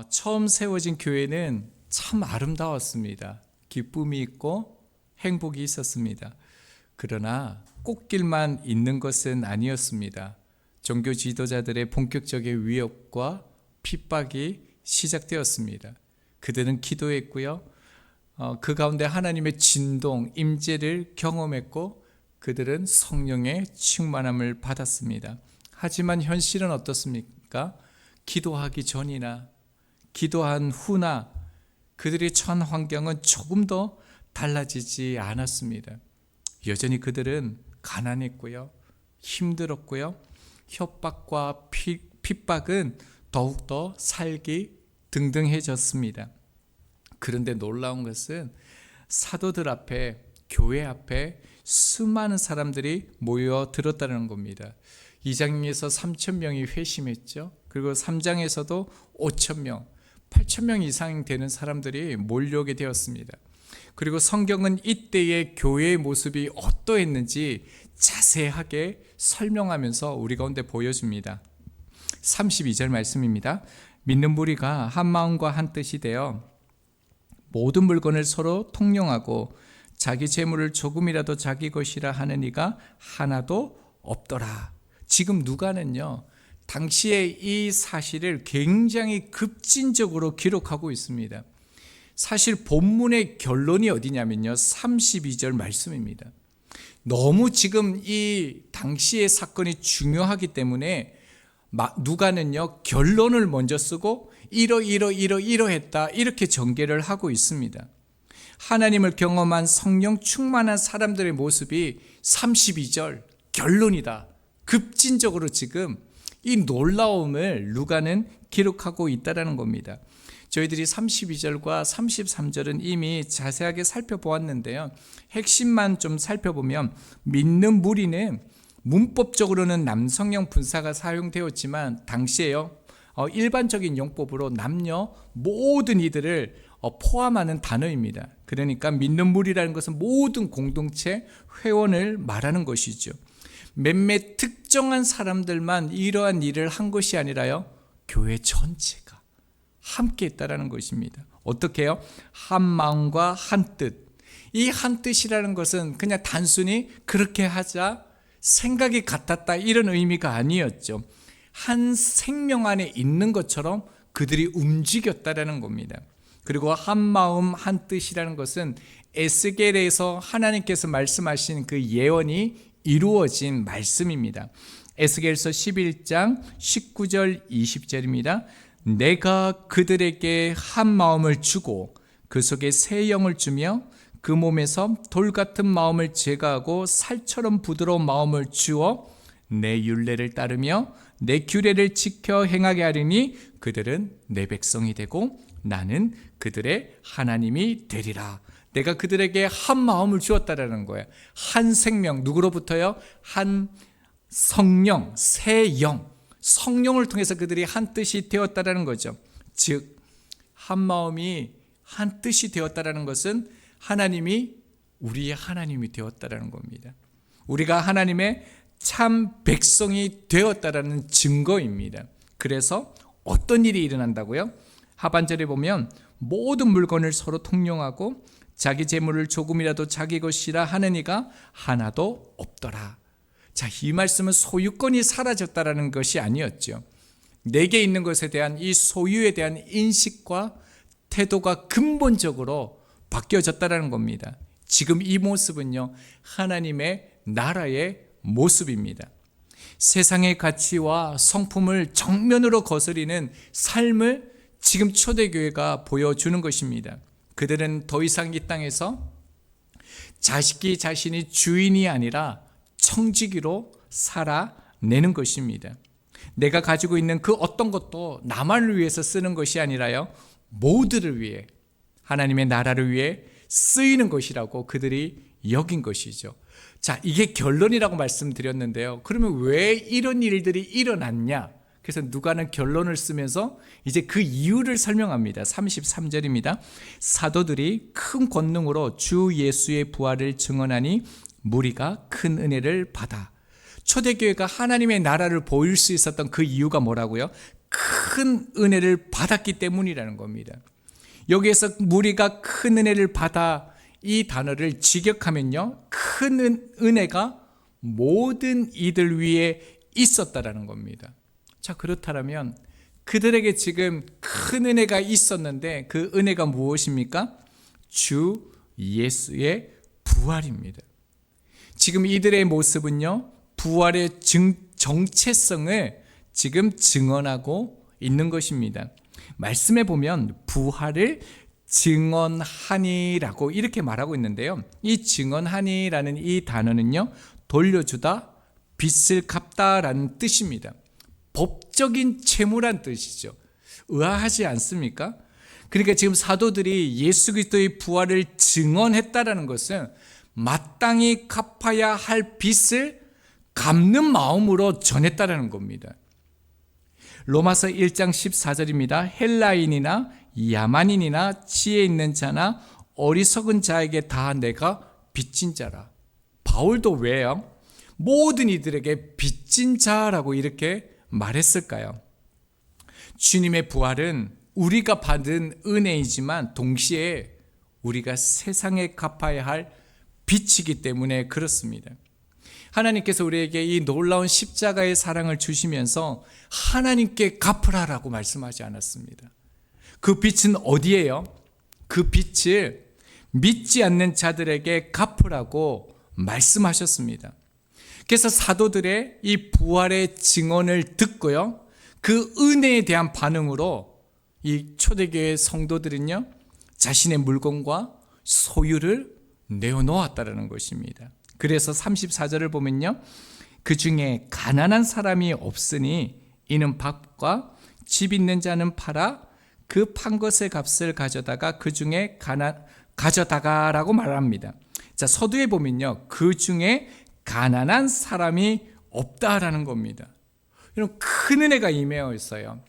처음 세워진 교회는 참 아름다웠습니다. 기쁨이 있고 행복이 있었습니다. 그러나 꽃길만 있는 것은 아니었습니다. 종교 지도자들의 본격적인 위협과 핍박이 시작되었습니다. 그들은 기도했고요. 그 가운데 하나님의 진동, 임재를 경험했고 그들은 성령의 충만함을 받았습니다. 하지만 현실은 어떻습니까? 기도하기 전이나 기도한 후나 그들의 전 환경은 조금 더 달라지지 않았습니다. 여전히 그들은 가난했고요, 힘들었고요, 협박과 핍박은 더욱더 살기 등등해졌습니다. 그런데 놀라운 것은 사도들 앞에, 교회 앞에 수많은 사람들이 모여들었다는 겁니다. 2장에서 3,000명이 회심했죠. 그리고 3장에서도 5,000명, 8,000명 이상 되는 사람들이 몰려오게 되었습니다. 그리고 성경은 이때의 교회의 모습이 어떠했는지 자세하게 설명하면서 우리 가운데 보여줍니다. 32절 말씀입니다. 믿는 무리가 한 마음과 한 뜻이 되어 모든 물건을 서로 통용하고 자기 재물을 조금이라도 자기 것이라 하는 이가 하나도 없더라. 지금 누가는요, 당시에 이 사실을 굉장히 급진적으로 기록하고 있습니다. 사실 본문의 결론이 어디냐면요, 32절 말씀입니다. 너무 지금 이 당시의 사건이 중요하기 때문에 누가는요, 결론을 먼저 쓰고 이러했다 이렇게 전개를 하고 있습니다. 하나님을 경험한 성령 충만한 사람들의 모습이 32절 결론이다. 급진적으로 지금 이 놀라움을 누가는 기록하고 있다는 겁니다. 저희들이 32절과 33절은 이미 자세하게 살펴보았는데요. 핵심만 좀 살펴보면 믿는 무리는 문법적으로는 남성형 분사가 사용되었지만 당시에요, 일반적인 용법으로 남녀 모든 이들을 포함하는 단어입니다. 그러니까 믿는 무리라는 것은 모든 공동체 회원을 말하는 것이죠. 몇몇 특정한 사람들만 이러한 일을 한 것이 아니라요, 교회 전체가 함께 했다라는 것입니다. 어떻게 해요? 한 마음과 한 뜻. 이 한 뜻이라는 것은 그냥 단순히 그렇게 하자, 생각이 같았다 이런 의미가 아니었죠. 한 생명 안에 있는 것처럼 그들이 움직였다라는 겁니다. 그리고 한 마음 한 뜻이라는 것은 에스겔에서 하나님께서 말씀하신 그 예언이 이루어진 말씀입니다. 에스겔서 11장 19절 20절입니다. 내가 그들에게 한 마음을 주고 그 속에 새 영을 주며 그 몸에서 돌 같은 마음을 제거하고 살처럼 부드러운 마음을 주어 내 율례를 따르며 내 규례를 지켜 행하게 하리니 그들은 내 백성이 되고 나는 그들의 하나님이 되리라. 내가 그들에게 한 마음을 주었다라는 거예요. 한 생명, 누구로부터요? 한 성령, 새 영, 성령을 통해서 그들이 한 뜻이 되었다라는 거죠. 즉 한 마음이 한 뜻이 되었다라는 것은 하나님이 우리의 하나님이 되었다라는 겁니다. 우리가 하나님의 참 백성이 되었다라는 증거입니다. 그래서 어떤 일이 일어난다고요? 하반절에 보면 모든 물건을 서로 통용하고 자기 재물을 조금이라도 자기 것이라 하는 이가 하나도 없더라. 자, 이 말씀은 소유권이 사라졌다라는 것이 아니었죠. 내게 있는 것에 대한 이 소유에 대한 인식과 태도가 근본적으로 바뀌어졌다라는 겁니다. 지금 이 모습은요, 하나님의 나라의 모습입니다. 세상의 가치와 성품을 정면으로 거스리는 삶을 지금 초대교회가 보여주는 것입니다. 그들은 더 이상 이 땅에서 자신이 주인이 아니라 청지기로 살아내는 것입니다. 내가 가지고 있는 그 어떤 것도 나만을 위해서 쓰는 것이 아니라요, 모두를 위해, 하나님의 나라를 위해 쓰이는 것이라고 그들이 여긴 것이죠. 자, 이게 결론이라고 말씀드렸는데요. 그러면 왜 이런 일들이 일어났냐? 그래서 누가는 결론을 쓰면서 이제 그 이유를 설명합니다. 33절입니다. 사도들이 큰 권능으로 주 예수의 부활을 증언하니 무리가 큰 은혜를 받아. 초대교회가 하나님의 나라를 보일 수 있었던 그 이유가 뭐라고요? 큰 은혜를 받았기 때문이라는 겁니다. 여기에서 무리가 큰 은혜를 받아 이 단어를 직역하면요, 큰 은혜가 모든 이들 위에 있었다라는 겁니다. 자, 그렇다면 그들에게 지금 큰 은혜가 있었는데 그 은혜가 무엇입니까? 주 예수의 부활입니다. 지금 이들의 모습은요, 부활의 정체성을 지금 증언하고 있는 것입니다. 말씀에 보면 부활을 증언하니라고 이렇게 말하고 있는데요, 이 증언하니라는 이 단어는요, 돌려주다, 빚을 갚다라는 뜻입니다. 법적인 채무란 뜻이죠. 의아하지 않습니까? 그러니까 지금 사도들이 예수 그리스도의 부활을 증언했다라는 것은 마땅히 갚아야 할 빚을 갚는 마음으로 전했다라는 겁니다. 로마서 1장 14절입니다. 헬라인이나 야만인이나 지혜 있는 자나 어리석은 자에게 다 내가 빚진 자라. 바울도 왜요? 모든 이들에게 빚진 자라고 이렇게 말했을까요? 주님의 부활은 우리가 받은 은혜이지만 동시에 우리가 세상에 갚아야 할 빚이기 때문에 그렇습니다. 하나님께서 우리에게 이 놀라운 십자가의 사랑을 주시면서 하나님께 갚으라라고 말씀하지 않았습니다. 그 빚은 어디예요? 그 빚을 믿지 않는 자들에게 갚으라고 말씀하셨습니다. 그래서 사도들의 이 부활의 증언을 듣고요, 그 은혜에 대한 반응으로 이 초대교회 성도들은요, 자신의 물건과 소유를 내어놓았다는 것입니다. 그래서 34절을 보면요, 그 중에 가난한 사람이 없으니 이는 밥과 집 있는 자는 팔아 그 판 것의 값을 가져다가 그 중에 가져다가라고 말합니다. 자, 서두에 보면요, 그 중에 가난한 사람이 없다라는 겁니다. 이런 큰 은혜가 임하여 있어요.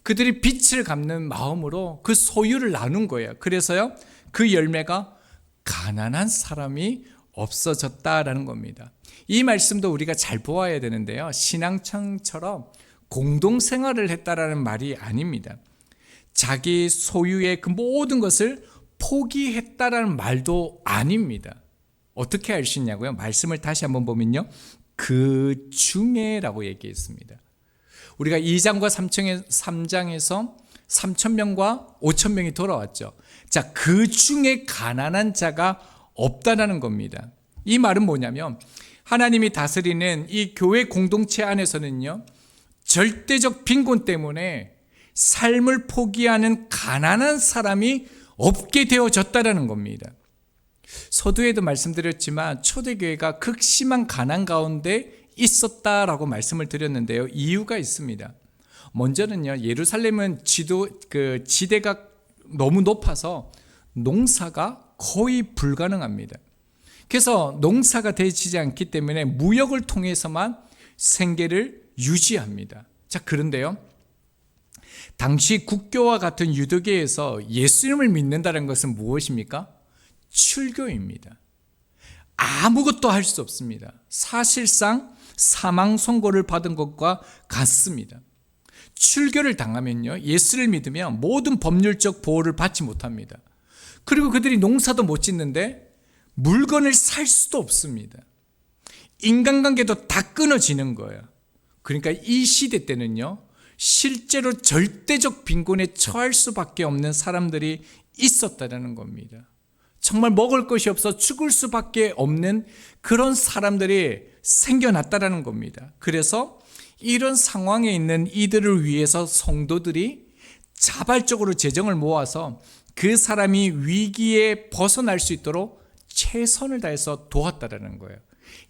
그들이 빚을 갚는 마음으로 그 소유를 나눈 거예요. 그래서요, 그 열매가 가난한 사람이 없어졌다라는 겁니다. 이 말씀도 우리가 잘 보아야 되는데요, 신앙청처럼 공동생활을 했다라는 말이 아닙니다. 자기 소유의 그 모든 것을 포기했다라는 말도 아닙니다. 어떻게 알 수 있냐고요? 말씀을 다시 한번 보면요, 그 중에라고 얘기했습니다. 우리가 2장과 3장에서 3,000명과 5,000명이 돌아왔죠. 자, 그 중에 가난한 자가 없다라는 겁니다. 이 말은 뭐냐면 하나님이 다스리는 이 교회 공동체 안에서는요, 절대적 빈곤 때문에 삶을 포기하는 가난한 사람이 없게 되어졌다라는 겁니다. 서두에도 말씀드렸지만 초대교회가 극심한 가난 가운데 있었다라고 말씀을 드렸는데요, 이유가 있습니다. 먼저는요, 예루살렘은 지대가 너무 높아서 농사가 거의 불가능합니다. 그래서 농사가 되지 않기 때문에 무역을 통해서만 생계를 유지합니다. 자, 그런데요, 당시 국교와 같은 유대교에서 예수님을 믿는다는 것은 무엇입니까? 출교입니다. 아무것도 할 수 없습니다. 사실상 사망 선고를 받은 것과 같습니다. 출교를 당하면요, 예수를 믿으면 모든 법률적 보호를 받지 못합니다. 그리고 그들이 농사도 못 짓는데 물건을 살 수도 없습니다. 인간관계도 다 끊어지는 거예요. 그러니까 이 시대 때는요, 실제로 절대적 빈곤에 처할 수밖에 없는 사람들이 있었다는 겁니다. 정말 먹을 것이 없어 죽을 수밖에 없는 그런 사람들이 생겨났다는 겁니다. 그래서 이런 상황에 있는 이들을 위해서 성도들이 자발적으로 재정을 모아서 그 사람이 위기에 벗어날 수 있도록 최선을 다해서 도왔다라는 거예요.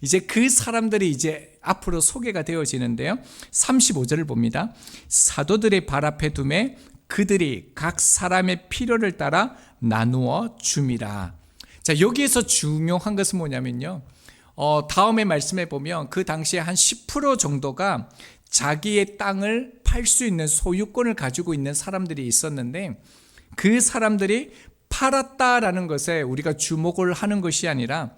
이제 그 사람들이 이제 앞으로 소개가 되어지는데요, 35절을 봅니다. 사도들의 발 앞에 두매 그들이 각 사람의 필요를 따라 나누어 줌이라. 자, 여기에서 중요한 것은 뭐냐면요, 다음에 말씀해 보면 그 당시에 한 10% 정도가 자기의 땅을 팔 수 있는 소유권을 가지고 있는 사람들이 있었는데, 그 사람들이 팔았다라는 것에 우리가 주목을 하는 것이 아니라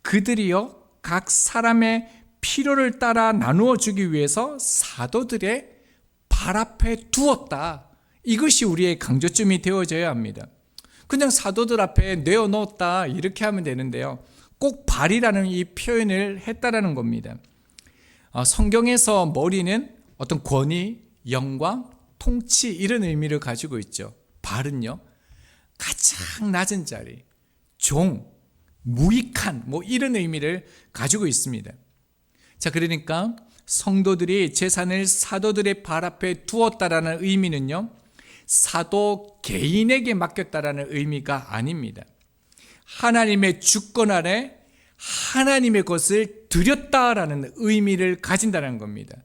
그들이요, 각 사람의 필요를 따라 나누어 주기 위해서 사도들의 발 앞에 두었다. 이것이 우리의 강조점이 되어져야 합니다. 그냥 사도들 앞에 내어놓았다 이렇게 하면 되는데요. 꼭 발이라는 이 표현을 했다라는 겁니다. 성경에서 머리는 어떤 권위, 영광, 통치 이런 의미를 가지고 있죠. 발은요, 가장 낮은 자리, 종, 무익한 이런 의미를 가지고 있습니다. 자, 그러니까 성도들이 제사를 사도들의 발 앞에 두었다라는 의미는요, 사도 개인에게 맡겼다라는 의미가 아닙니다. 하나님의 주권 아래 하나님의 것을 드렸다라는 의미를 가진다는 겁니다.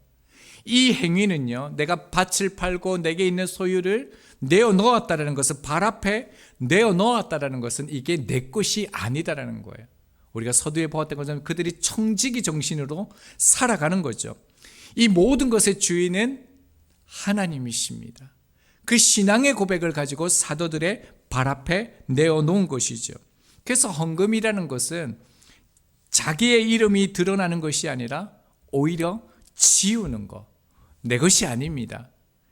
이 행위는요, 내가 밭을 팔고 내게 있는 소유를 내어놓았다라는 것은, 발 앞에 내어놓았다라는 것은 이게 내 것이 아니다라는 거예요. 우리가 서두에 보았던 것처럼 그들이 청지기 정신으로 살아가는 거죠. 이 모든 것의 주인은 하나님이십니다. 그 신앙의 고백을 가지고 사도들의 발 앞에 내어놓은 것이죠. 그래서 헌금이라는 것은 자기의 이름이 드러나는 것이 아니라 오히려 지우는 것, 내 것이 아닙니다.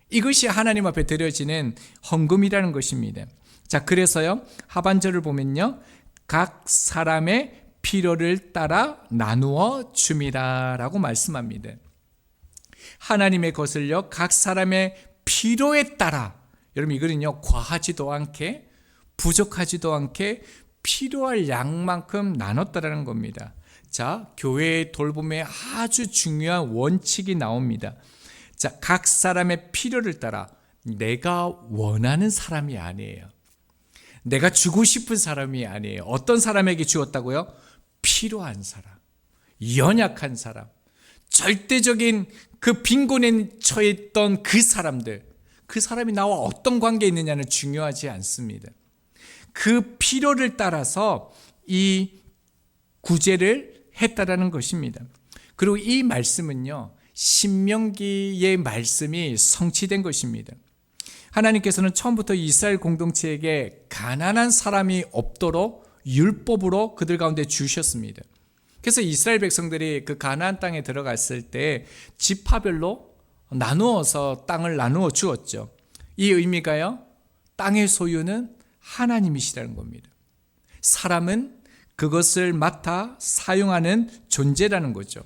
이것이 하나님 앞에 드려지는 헌금이라는 것입니다. 자, 그래서요, 하반절을 보면요, 각 사람의 필요를 따라 나누어 줌이라라고 말씀합니다. 하나님의 것을요, 각 사람의 필요에 따라, 여러분 이거는요, 과하지도 않게 부족하지도 않게 필요할 양만큼 나눴다라는 겁니다. 자, 교회의 돌봄에 아주 중요한 원칙이 나옵니다. 자, 각 사람의 필요를 따라, 내가 원하는 사람이 아니에요. 내가 주고 싶은 사람이 아니에요. 어떤 사람에게 주었다고요? 필요한 사람, 연약한 사람, 절대적인 그 빈곤에 처해 있던 그 사람들, 그 사람이 나와 어떤 관계에 있느냐는 중요하지 않습니다. 그 필요를 따라서 이 구제를 했다라는 것입니다. 그리고 이 말씀은요, 신명기의 말씀이 성취된 것입니다. 하나님께서는 처음부터 이스라엘 공동체에게 가난한 사람이 없도록 율법으로 그들 가운데 주셨습니다. 그래서 이스라엘 백성들이 그 가나안 땅에 들어갔을 때 지파별로 나누어서 땅을 나누어 주었죠. 이 의미가요, 땅의 소유는 하나님이시라는 겁니다. 사람은 그것을 맡아 사용하는 존재라는 거죠.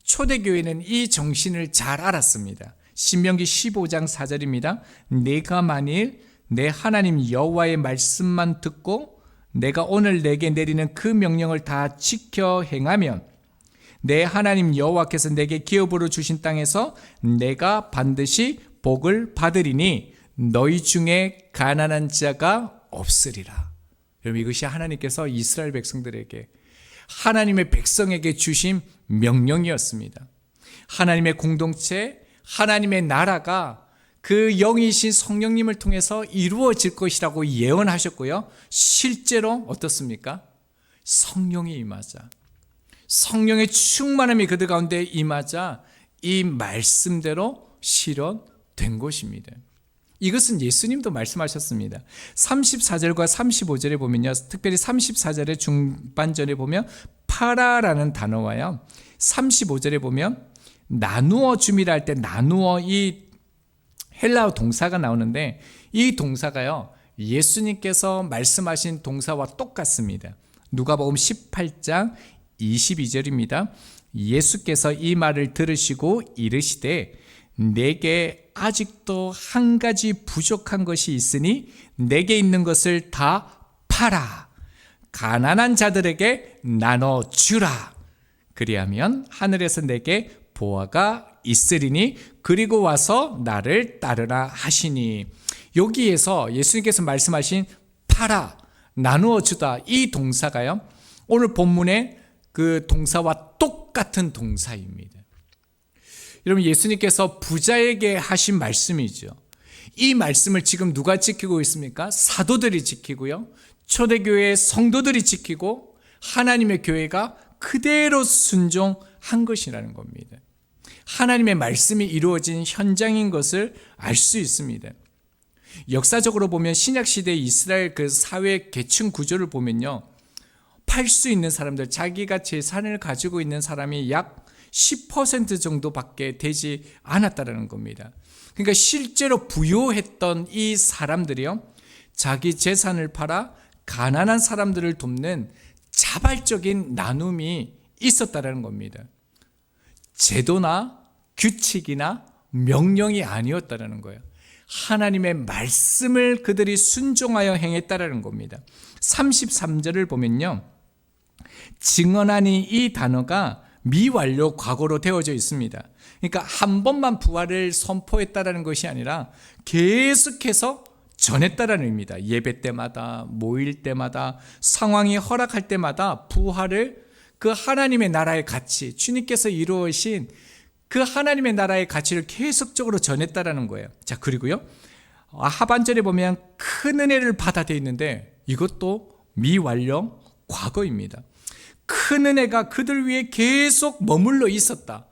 초대교회는 이 정신을 잘 알았습니다. 신명기 15장 4절입니다. 내가 만일 내 하나님 여호와의 말씀만 듣고 내가 오늘 내게 내리는 그 명령을 다 지켜 행하면 내 하나님 여호와께서 내게 기업으로 주신 땅에서 내가 반드시 복을 받으리니 너희 중에 가난한 자가 없으리라. 여러분, 이것이 하나님께서 이스라엘 백성들에게, 하나님의 백성에게 주신 명령이었습니다. 하나님의 공동체, 하나님의 나라가 그 영이신 성령님을 통해서 이루어질 것이라고 예언하셨고요. 실제로 어떻습니까? 성령이 임하자, 성령의 충만함이 그들 가운데 임하자 이 말씀대로 실현된 것입니다. 이것은 예수님도 말씀하셨습니다. 34절과 35절에 보면요, 특별히 34절의 중반절에 보면 파라라는 단어와요, 35절에 보면 나누어 줌이라 할 때 나누어, 이 헬라어 동사가 나오는데 이 동사가요, 예수님께서 말씀하신 동사와 똑같습니다. 누가복음 18장 22절입니다. 예수께서 이 말을 들으시고 이르시되 내게 아직도 한 가지 부족한 것이 있으니 내게 있는 것을 다 팔아 가난한 자들에게 나눠주라. 그리하면 하늘에서 내게 보화가 있으리니 그리고 와서 나를 따르라 하시니, 여기에서 예수님께서 말씀하신 팔아, 나누어 주다, 이 동사가요, 오늘 본문의 그 동사와 똑같은 동사입니다. 여러분, 예수님께서 부자에게 하신 말씀이죠. 이 말씀을 지금 누가 지키고 있습니까? 사도들이 지키고요, 초대교회의 성도들이 지키고 하나님의 교회가 그대로 순종한 것이라는 겁니다. 하나님의 말씀이 이루어진 현장인 것을 알 수 있습니다. 역사적으로 보면 신약시대 이스라엘 그 사회 계층 구조를 보면요, 팔 수 있는 사람들, 자기가 재산을 가지고 있는 사람이 약 10% 정도밖에 되지 않았다는 겁니다. 그러니까 실제로 부유했던 이 사람들이요, 자기 재산을 팔아 가난한 사람들을 돕는 자발적인 나눔이 있었다는 겁니다. 제도나 규칙이나 명령이 아니었다는 거예요. 하나님의 말씀을 그들이 순종하여 행했다는 겁니다. 33절을 보면요, 증언하니 이 단어가 미완료 과거로 되어져 있습니다. 그러니까 한 번만 부활을 선포했다는 것이 아니라 계속해서 전했다는 의미입니다. 예배 때마다, 모일 때마다, 상황이 허락할 때마다 부활을, 그 하나님의 나라의 가치, 주님께서 이루어신 그 하나님의 나라의 가치를 계속적으로 전했다라는 거예요. 자, 그리고요, 하반절에 보면 큰 은혜를 받아 되어 있는데 이것도 미완료 과거입니다. 큰 은혜가 그들 위해 계속 머물러 있었다,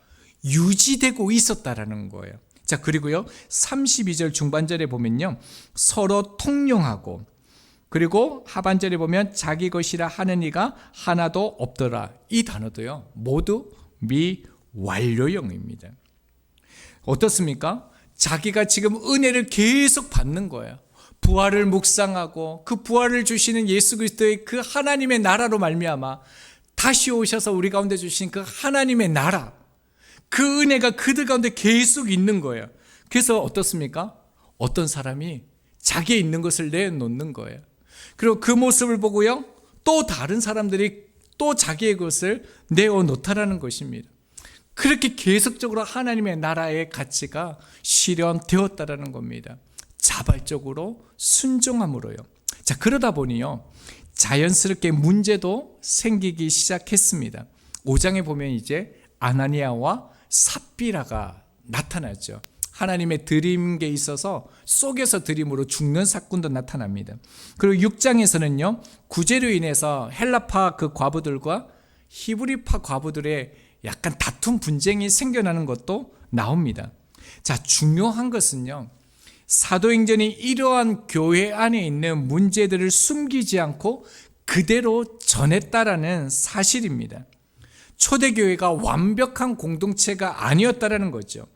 유지되고 있었다라는 거예요. 자, 그리고요, 32절 중반절에 보면요, 서로 통용하고, 그리고 하반절에 보면 자기 것이라 하는 이가 하나도 없더라. 이 단어도요, 모두 미완료형입니다. 어떻습니까? 자기가 지금 은혜를 계속 받는 거예요. 부활을 묵상하고 그 부활을 주시는 예수 그리스도의 그 하나님의 나라로 말미암아 다시 오셔서 우리 가운데 주신 그 하나님의 나라, 그 은혜가 그들 가운데 계속 있는 거예요. 그래서 어떻습니까? 어떤 사람이 자기의 있는 것을 내놓는 거예요. 그리고 그 모습을 보고요, 또 다른 사람들이 또 자기의 것을 내어놓다라는 것입니다. 그렇게 계속적으로 하나님의 나라의 가치가 실현되었다라는 겁니다. 자발적으로 순종함으로요. 자, 그러다 보니요, 자연스럽게 문제도 생기기 시작했습니다. 5장에 보면 이제 아나니아와 삽비라가 나타나죠. 하나님의 드림에 있어서 속에서 드림으로 죽는 사건도 나타납니다. 그리고 6장에서는요, 구제로 인해서 헬라파 그 과부들과 히브리파 과부들의 약간 다툼 분쟁이 생겨나는 것도 나옵니다. 자, 중요한 것은요, 사도행전이 이러한 교회 안에 있는 문제들을 숨기지 않고 그대로 전했다라는 사실입니다. 초대교회가 완벽한 공동체가 아니었다라는 거죠.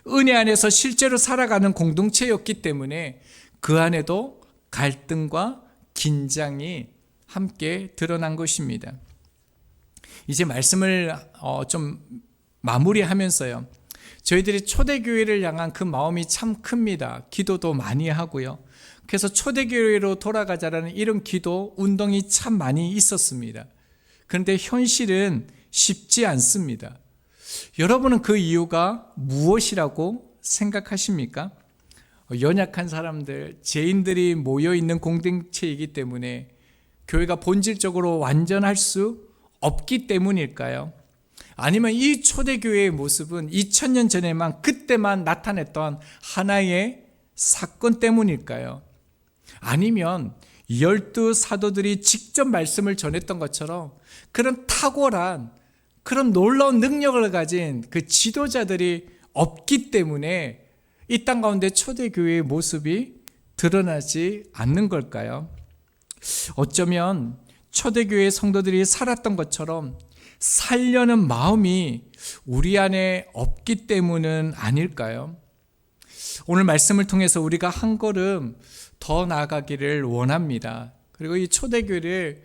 은혜 안에서 실제로 살아가는 공동체였기 때문에 그 안에도 갈등과 긴장이 함께 드러난 것입니다. 이제 말씀을 좀 마무리하면서요, 저희들이 초대교회를 향한 그 마음이 참 큽니다. 기도도 많이 하고요. 그래서 초대교회로 돌아가자라는 이런 기도 운동이 참 많이 있었습니다. 그런데 현실은 쉽지 않습니다. 여러분은 그 이유가 무엇이라고 생각하십니까? 연약한 사람들, 죄인들이 모여있는 공동체이기 때문에 교회가 본질적으로 완전할 수 없기 때문일까요? 아니면 이 초대교회의 모습은 2000년 전에만, 그때만 나타냈던 하나의 사건 때문일까요? 아니면 12 사도들이 직접 말씀을 전했던 것처럼 그런 탁월한, 그런 놀라운 능력을 가진 그 지도자들이 없기 때문에 이 땅 가운데 초대교회의 모습이 드러나지 않는 걸까요? 어쩌면 초대교회 성도들이 살았던 것처럼 살려는 마음이 우리 안에 없기 때문은 아닐까요? 오늘 말씀을 통해서 우리가 한 걸음 더 나아가기를 원합니다. 그리고 이 초대교회를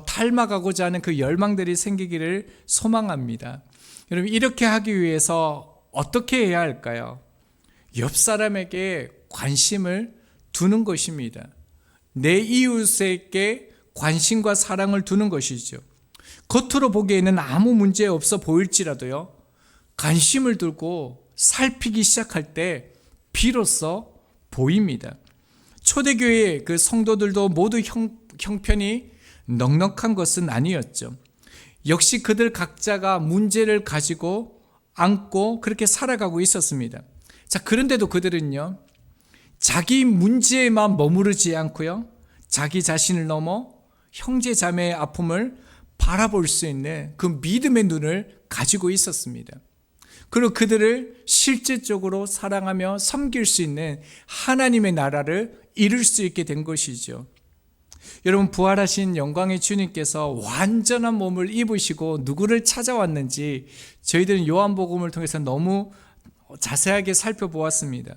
닮아가고자 하는 그 열망들이 생기기를 소망합니다. 여러분, 이렇게 하기 위해서 어떻게 해야 할까요? 옆 사람에게 관심을 두는 것입니다. 내 이웃에게 관심과 사랑을 두는 것이죠. 겉으로 보기에는 아무 문제 없어 보일지라도요, 관심을 두고 살피기 시작할 때 비로소 보입니다. 초대교회의 그 성도들도 모두 형편이 넉넉한 것은 아니었죠. 역시 그들 각자가 문제를 가지고 안고 그렇게 살아가고 있었습니다. 자, 그런데도 그들은요, 자기 문제에만 머무르지 않고요, 자기 자신을 넘어 형제 자매의 아픔을 바라볼 수 있는 그 믿음의 눈을 가지고 있었습니다. 그리고 그들을 실제적으로 사랑하며 섬길 수 있는 하나님의 나라를 이룰 수 있게 된 것이죠. 여러분, 부활하신 영광의 주님께서 완전한 몸을 입으시고 누구를 찾아왔는지 저희들은 요한복음을 통해서 너무 자세하게 살펴보았습니다.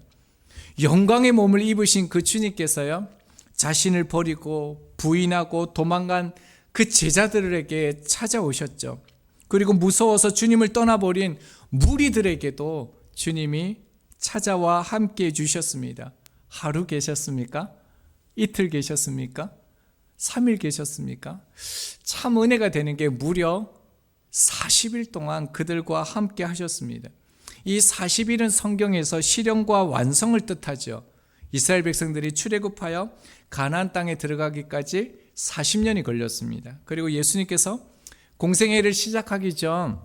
영광의 몸을 입으신 그 주님께서요, 자신을 버리고 부인하고 도망간 그 제자들에게 찾아오셨죠. 그리고 무서워서 주님을 떠나버린 무리들에게도 주님이 찾아와 함께 해주셨습니다. 하루 계셨습니까? 이틀 계셨습니까? 3일 계셨습니까? 참 은혜가 되는 게 무려 40일 동안 그들과 함께 하셨습니다. 이 40일은 성경에서 실현과 완성을 뜻하죠. 이스라엘 백성들이 출애굽하여 가나안 땅에 들어가기까지 40년이 걸렸습니다. 그리고 예수님께서 공생애를 시작하기 전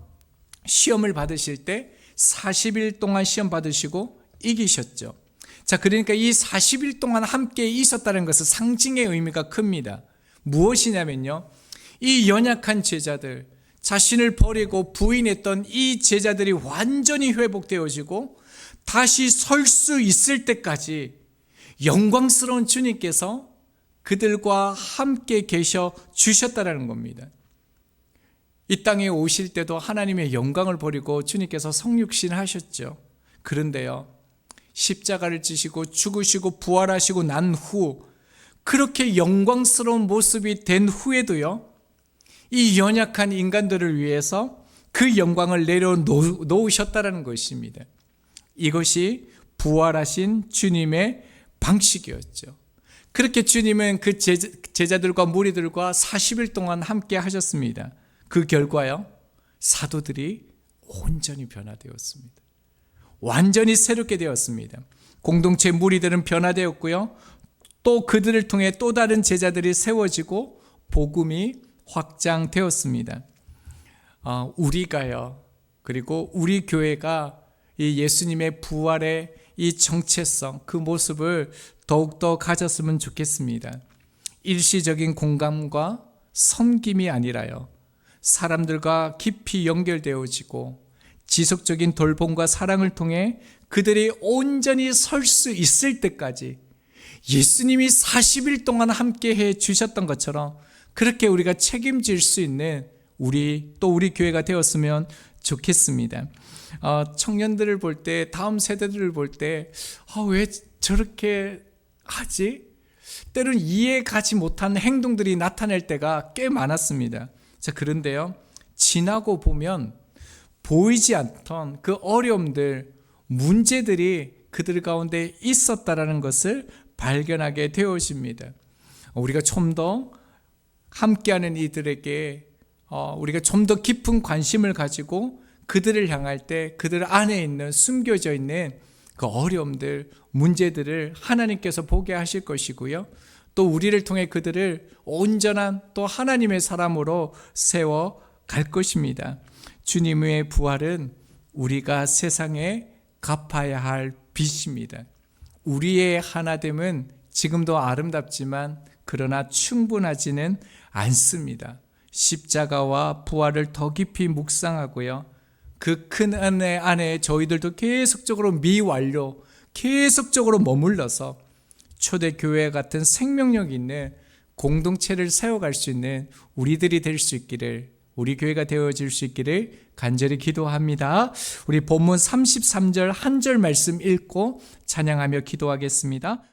시험을 받으실 때 40일 동안 시험 받으시고 이기셨죠. 자, 그러니까 이 40일 동안 함께 있었다는 것은 상징의 의미가 큽니다. 무엇이냐면요, 이 연약한 제자들, 자신을 버리고 부인했던 이 제자들이 완전히 회복되어지고 다시 설 수 있을 때까지 영광스러운 주님께서 그들과 함께 계셔 주셨다는 겁니다. 이 땅에 오실 때도 하나님의 영광을 버리고 주님께서 성육신 하셨죠. 그런데요, 십자가를 지시고 죽으시고 부활하시고 난 후 그렇게 영광스러운 모습이 된 후에도요, 이 연약한 인간들을 위해서 그 영광을 내려놓으셨다는 것입니다. 이것이 부활하신 주님의 방식이었죠. 그렇게 주님은 그 제자들과 무리들과 40일 동안 함께 하셨습니다. 그 결과요, 사도들이 온전히 변화되었습니다. 완전히 새롭게 되었습니다. 공동체 무리들은 변화되었고요, 또 그들을 통해 또 다른 제자들이 세워지고 복음이 확장되었습니다. 우리가요, 그리고 우리 교회가 이 예수님의 부활의 이 정체성, 그 모습을 더욱더 가졌으면 좋겠습니다. 일시적인 공감과 섬김이 아니라요, 사람들과 깊이 연결되어지고 지속적인 돌봄과 사랑을 통해 그들이 온전히 설 수 있을 때까지 예수님이 40일 동안 함께 해 주셨던 것처럼 그렇게 우리가 책임질 수 있는 우리 교회가 되었으면 좋겠습니다. 청년들을 볼 때, 다음 세대들을 볼 때, 왜 저렇게 하지? 때로는 이해 가지 못한 행동들이 나타날 때가 꽤 많았습니다. 자, 그런데요, 지나고 보면 보이지 않던 그 어려움들, 문제들이 그들 가운데 있었다라는 것을 발견하게 되어집니다. 우리가 좀 더 함께하는 이들에게 우리가 좀 더 깊은 관심을 가지고 그들을 향할 때 그들 안에 있는 숨겨져 있는 그 어려움들, 문제들을 하나님께서 보게 하실 것이고요, 또 우리를 통해 그들을 온전한 또 하나님의 사람으로 세워 갈 것입니다. 주님의 부활은 우리가 세상에 갚아야 할 빚입니다. 우리의 하나됨은 지금도 아름답지만 그러나 충분하지는 않습니다. 십자가와 부활을 더 깊이 묵상하고요, 그 큰 은혜 안에 저희들도 계속적으로 미완료, 계속적으로 머물러서 초대교회 같은 생명력 있는 공동체를 세워갈 수 있는 우리들이 될 수 있기를, 우리 교회가 되어질 수 있기를 간절히 기도합니다. 우리 본문 33절 한 절 말씀 읽고 찬양하며 기도하겠습니다.